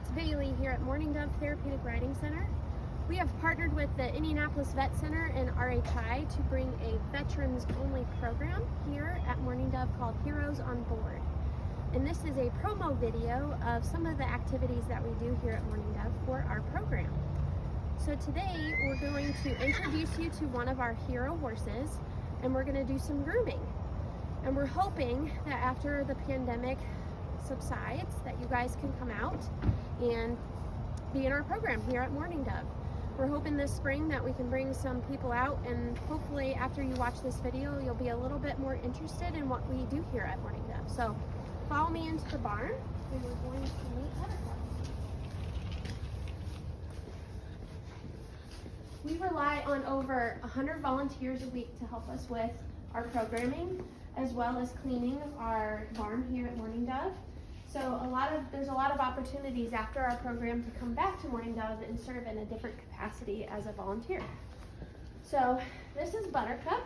it's Bailey here at Morning Dove Therapeutic Riding Center. We have partnered with the Indianapolis Vet Center and RHI to bring a veterans-only program here at Morning Dove called Heroes on Board. And this is a promo video of some of the activities that we do here at Morning Dove for our program. So today we're going to introduce you to one of our hero horses, and we're going to do some grooming. And we're hoping that after the pandemic subsides that you guys can come out and be in our program here at Morning Dove. We're hoping this spring that we can bring some people out, and hopefully after you watch this video you'll be a little bit more interested in what we do here at Morning Dove. So follow me into the barn and we're going to meet Buttercup. We rely on over 100 volunteers a week to help us with our programming as well as cleaning our barn here at Morning Dove. So there's a lot of opportunities after our program to come back to Morning Dove and serve in a different capacity as a volunteer. So this is Buttercup.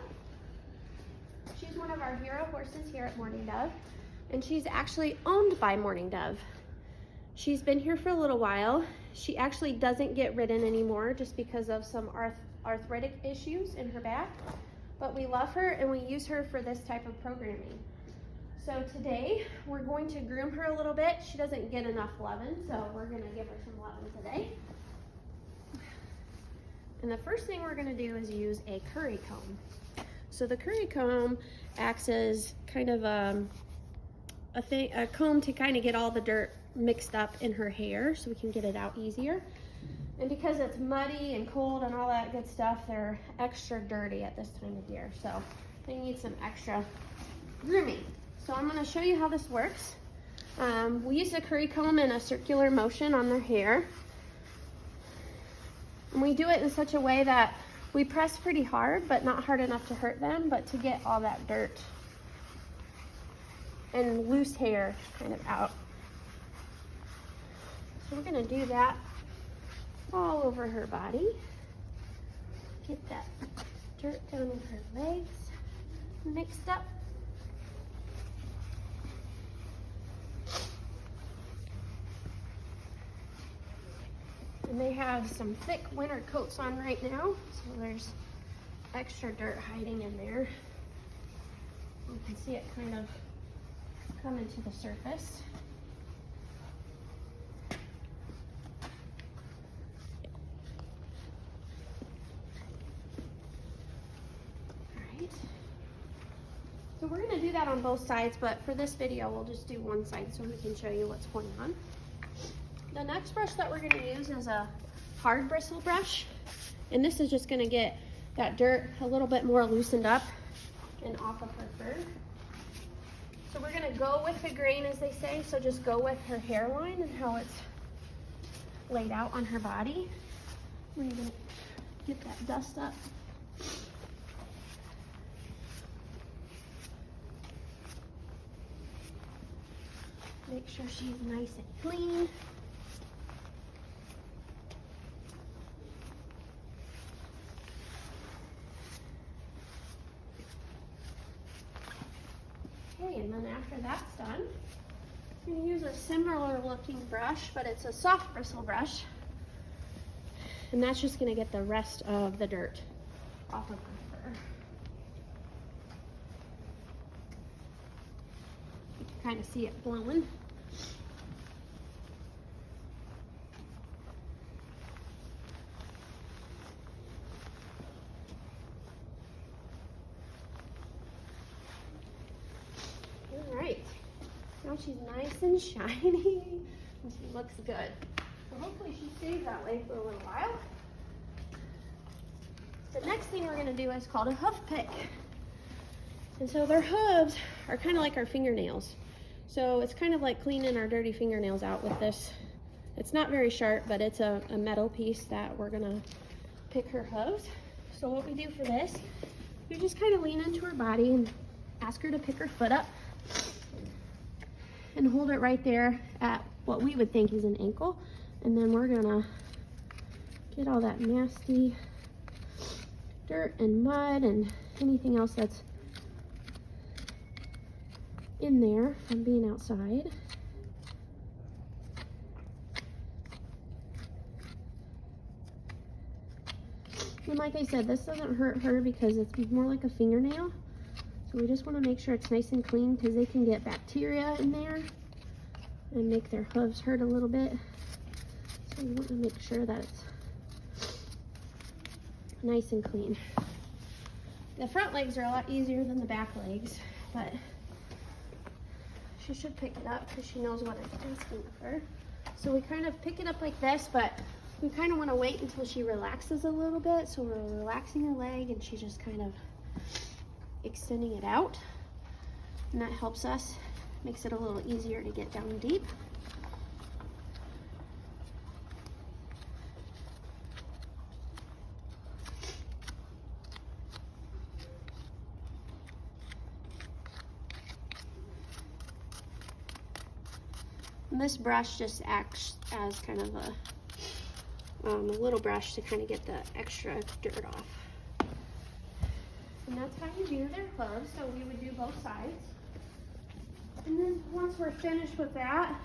She's one of our hero horses here at Morning Dove, and she's actually owned by Morning Dove. She's been here for a little while. She actually doesn't get ridden anymore just because of some arthritic issues in her back, but we love her and we use her for this type of programming. So today we're going to groom her a little bit. She doesn't get enough loving, so we're going to give her some loving today. And the first thing we're going to do is use a curry comb. So the curry comb acts as kind of a comb to kind of get all the dirt mixed up in her hair so we can get it out easier. And because it's muddy and cold and all that good stuff, they're extra dirty at this time of year. So they need some extra grooming. So I'm going to show you how this works. We use a curry comb in a circular motion on their hair. And we do it in such a way that we press pretty hard, but not hard enough to hurt them, but to get all that dirt and loose hair kind of out. So we're going to do that all over her body. Get that dirt down in her legs mixed up. And they have some thick winter coats on right now, so there's extra dirt hiding in there. You can see it kind of coming to the surface. Alright. So we're going to do that on both sides, but for this video we'll just do one side so we can show you what's going on. The next brush that we're going to use is a hard bristle brush, and this is just going to get that dirt a little bit more loosened up and off of her fur. So we're going to go with the grain, as they say, so just go with her hairline and how it's laid out on her body. We're going to get that dust up. Make sure she's nice and clean. Okay, and then after that's done, I'm going to use a similar looking brush, but it's a soft bristle brush. And that's just going to get the rest of the dirt off of her fur. You can kind of see it blowing. Alright, now she's nice and shiny and she looks good. So hopefully she stays that way for a little while. The next thing we're going to do is called a hoof pick. And so their hooves are kind of like our fingernails. So it's kind of like cleaning our dirty fingernails out with this. It's not very sharp, but it's a metal piece that we're going to pick her hooves. So what we do for this, you just kind of lean into her body and ask her to pick her foot up and hold it right there at what we would think is an ankle. And then we're gonna get all that nasty dirt and mud and anything else that's in there from being outside. And like I said, this doesn't hurt her because it's more like a fingernail. So we just want to make sure it's nice and clean because they can get bacteria in there and make their hooves hurt a little bit. So we want to make sure that it's nice and clean. The front legs are a lot easier than the back legs, but she should pick it up because she knows what I'm asking of her. So we kind of pick it up like this, but we kind of want to wait until she relaxes a little bit. So we're relaxing her leg and she's just kind of extending it out. And that helps us, makes it a little easier to get down deep. And this brush just acts as kind of a little brush to kind of get the extra dirt off. And that's how you do their hooves. So we would do both sides. And then once we're finished with that,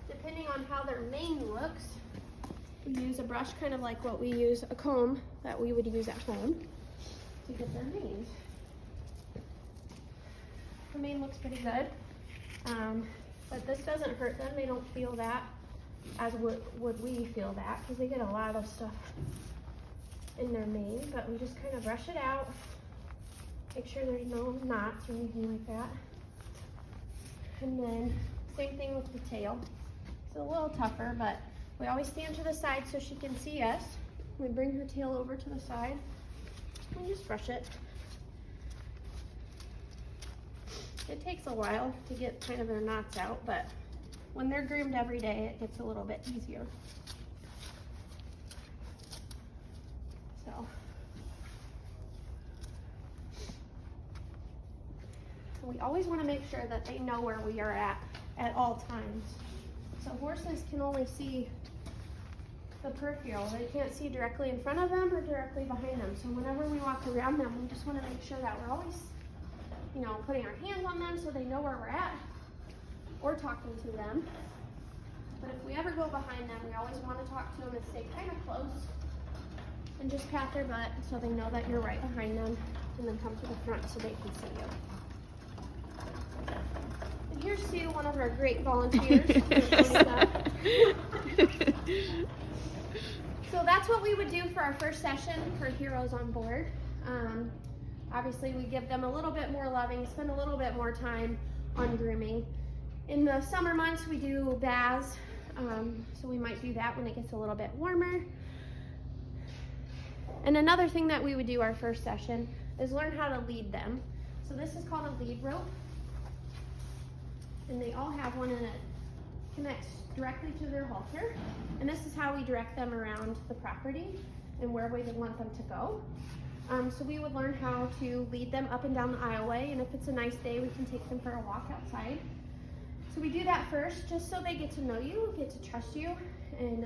depending on how their mane looks, we use a brush kind of like what we use, a comb that we would use at home to get their manes. The mane looks pretty good. But this doesn't hurt them. They don't feel that as would we feel that because they get a lot of stuff in their mane. But we just kind of brush it out, make sure there's no knots or anything like that. And then same thing with the tail. It's a little tougher, but we always stand to the side so she can see us. We bring her tail over to the side and just brush it. It takes a while to get kind of their knots out, but when they're groomed every day, it gets a little bit easier. So we always want to make sure that they know where we are at all times. So horses can only see the peripheral. They can't see directly in front of them or directly behind them. So whenever we walk around them, we just want to make sure that we're always, you know, putting our hands on them so they know where we're at, or talking to them. But if we ever go behind them, we always want to talk to them and stay kind of close and just pat their butt so they know that you're right behind them, and then come to the front so they can see you. And here's Sue, one of our great volunteers. So that's what we would do for our first session for Heroes on Board. Obviously, we give them a little bit more loving, spend a little bit more time on grooming. In the summer months, we do baths, so we might do that when it gets a little bit warmer. And another thing that we would do our first session is learn how to lead them. So this is called a lead rope, and they all have one, and it connects directly to their halter. And this is how we direct them around the property and where we would want them to go. So we would learn how to lead them up and down the aisleway, and if it's a nice day, we can take them for a walk outside. So we do that first, just so they get to know you, get to trust you, and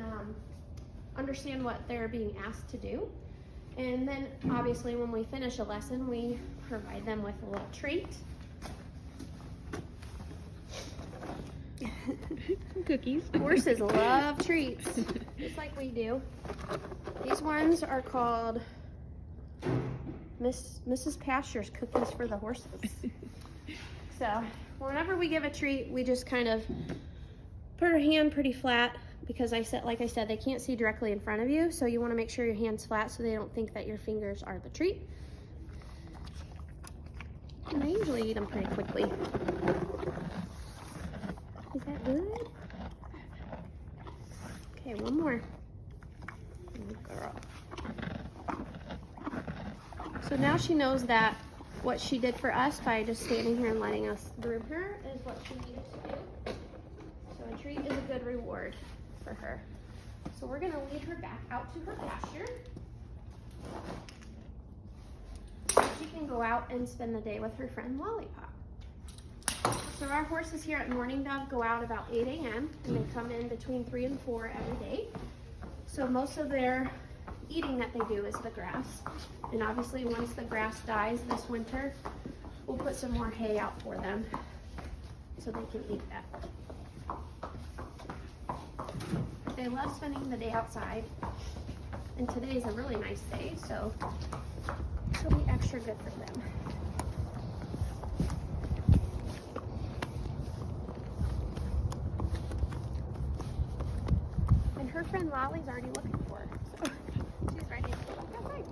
understand what they're being asked to do. And then, obviously, when we finish a lesson, we provide them with a little treat. Cookies. Horses love treats, just like we do. These ones are called Mrs. Pasture's cookies for the horses. So whenever we give a treat, we just kind of put our hand pretty flat, because like I said, they can't see directly in front of you. So you want to make sure your hand's flat so they don't think that your fingers are the treat. And they usually eat them pretty quickly. Is that good? Okay, one more. Good girl. So now she knows that what she did for us by just standing here and letting us groom her is what she needs to do. So a treat is a good reward for her. So we're going to lead her back out to her pasture. She can go out and spend the day with her friend Lollipop. So our horses here at Morning Dove go out about 8 a.m. and they come in between 3 and 4 every day. So most of their eating that they do is the grass. And obviously once the grass dies this winter, we'll put some more hay out for them so they can eat that. They love spending the day outside. And today is a really nice day, so it'll be extra good for them. And her friend Lolly's already looking for her, so she's ready to go outside.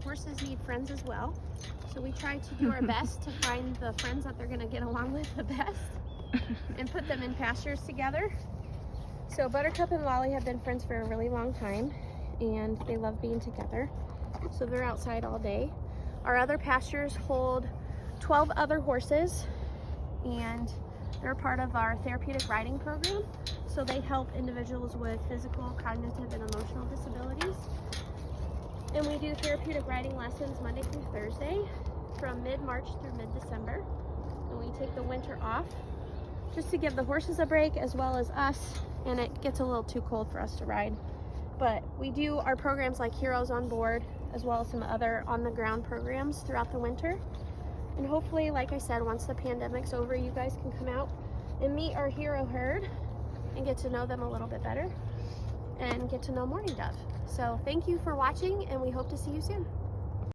Horses need friends as well, so we try to do our best to find the friends that they're going to get along with the best and put them in pastures together. So Buttercup and Lolly have been friends for a really long time, and they love being together, so they're outside all day. Our other pastures hold 12 other horses, and they're part of our therapeutic riding program, so they help individuals with physical, cognitive, and emotional disabilities. And we do therapeutic riding lessons Monday through Thursday from mid-March through mid-December. And we take the winter off just to give the horses a break as well as us, and it gets a little too cold for us to ride. But we do our programs like Heroes on Board as well as some other on-the-ground programs throughout the winter. And hopefully, like I said, once the pandemic's over, you guys can come out and meet our hero herd and get to know them a little bit better and get to know Mourning Dove. So thank you for watching, and we hope to see you soon.